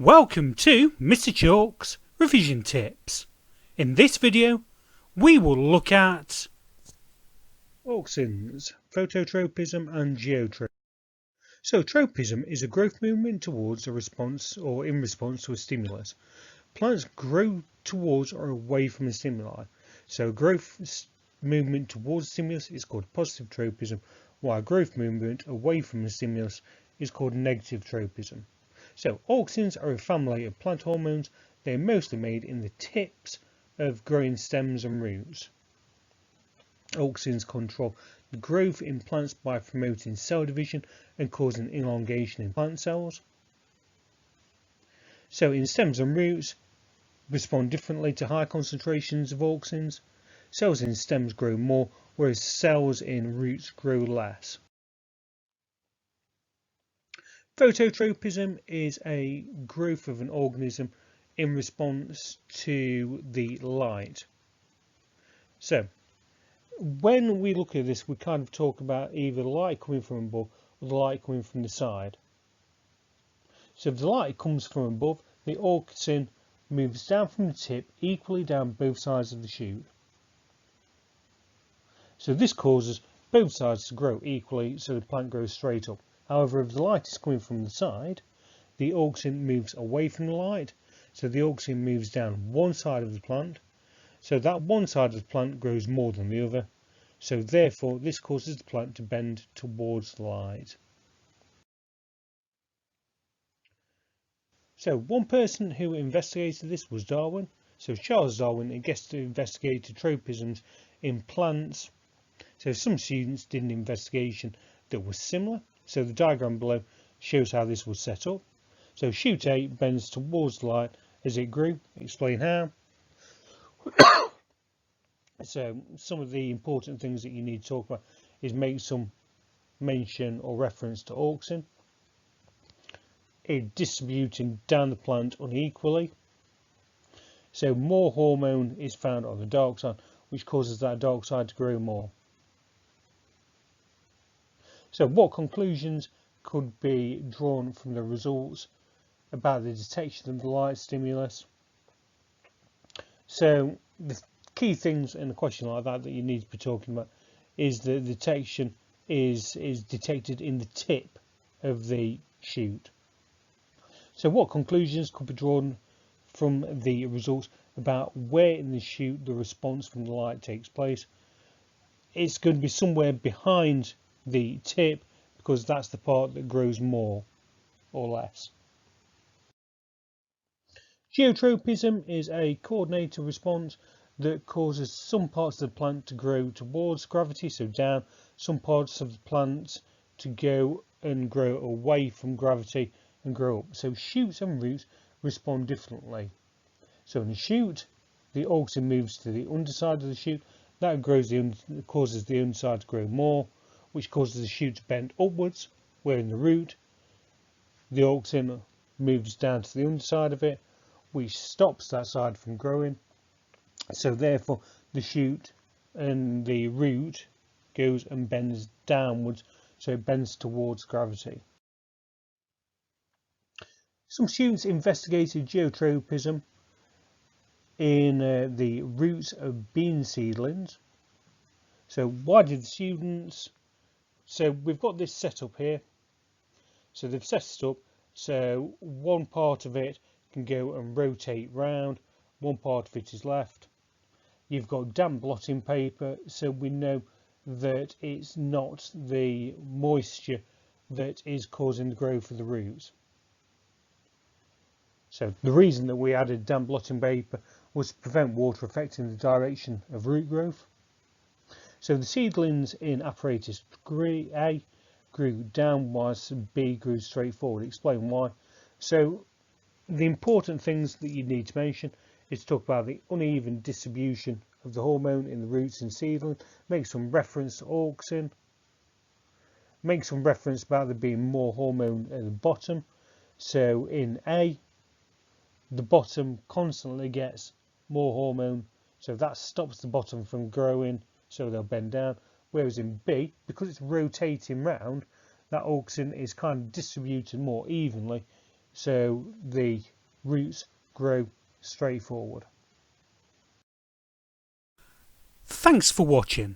Welcome to Mr. Chalk's Revision Tips. In this video, we will look at Auxins, Phototropism and Geotropism. So tropism is a growth movement towards a response or in response to a stimulus. Plants grow towards or away from a stimuli. So growth movement towards a stimulus is called positive tropism, while growth movement away from a stimulus is called negative tropism. So auxins are a family of plant hormones. They are mostly made in the tips of growing stems and roots. Auxins control the growth in plants by promoting cell division and causing elongation in plant cells. So in stems and roots respond differently to high concentrations of auxins. Cells in stems grow more, whereas cells in roots grow less. Phototropism is a growth of an organism in response to the light. So when we look at this, we kind of talk about either the light coming from above or the light coming from the side. So if the light comes from above, the auxin moves down from the tip equally down both sides of the shoot. So this causes both sides to grow equally, so the plant grows straight up. However, if the light is coming from the side, the auxin moves away from the light, so the auxin moves down one side of the plant, so that one side of the plant grows more than the other, so therefore this causes the plant to bend towards the light. So one person who investigated this was Darwin. So Charles Darwin investigated tropisms in plants. So some students did an investigation that was similar. So the diagram below shows how this was set up. So shoot A bends towards the light as it grew. Explain how. So some of the important things that you need to talk about is make some mention or reference to auxin. It distributing down the plant unequally. So more hormone is found on the dark side, which causes that dark side to grow more. So what conclusions could be drawn from the results about the detection of the light stimulus? So the key things in a question like that you need to be talking about is the detection is detected in the tip of the shoot. So what conclusions could be drawn from the results about where in the shoot the response from the light takes place? It's going to be somewhere behind the tip, because that's the part that grows more or less. Geotropism is a coordinated response that causes some parts of the plant to grow towards gravity, so down, some parts of the plant to go and grow away from gravity and grow up. So shoots and roots respond differently. So in a shoot, the auxin moves to the underside of the shoot. That causes the underside to grow more, which causes the shoot to bend upwards, where in the root the auxin moves down to the underside of it, which stops that side from growing. So therefore the shoot and the root goes and bends downwards, so it bends towards gravity. Some students investigated geotropism in the roots of bean seedlings. So why did the students? So we've got this set up here. So they've set it up so one part of it can go and rotate round, one part of it is left. You've got damp blotting paper, so we know that it's not the moisture that is causing the growth of the roots. So the reason that we added damp blotting paper was to prevent water affecting the direction of root growth. So the seedlings in apparatus A grew down whilst B grew straight forward. Explain why. So the important things that you need to mention is to talk about the uneven distribution of the hormone in the roots and seedling. Make some reference to auxin. Make some reference about there being more hormone at the bottom. So in A, the bottom constantly gets more hormone, so that stops the bottom from growing, so they'll bend down. Whereas in B, because it's rotating round, that auxin is kind of distributed more evenly, so the roots grow straight forward. Thanks for watching.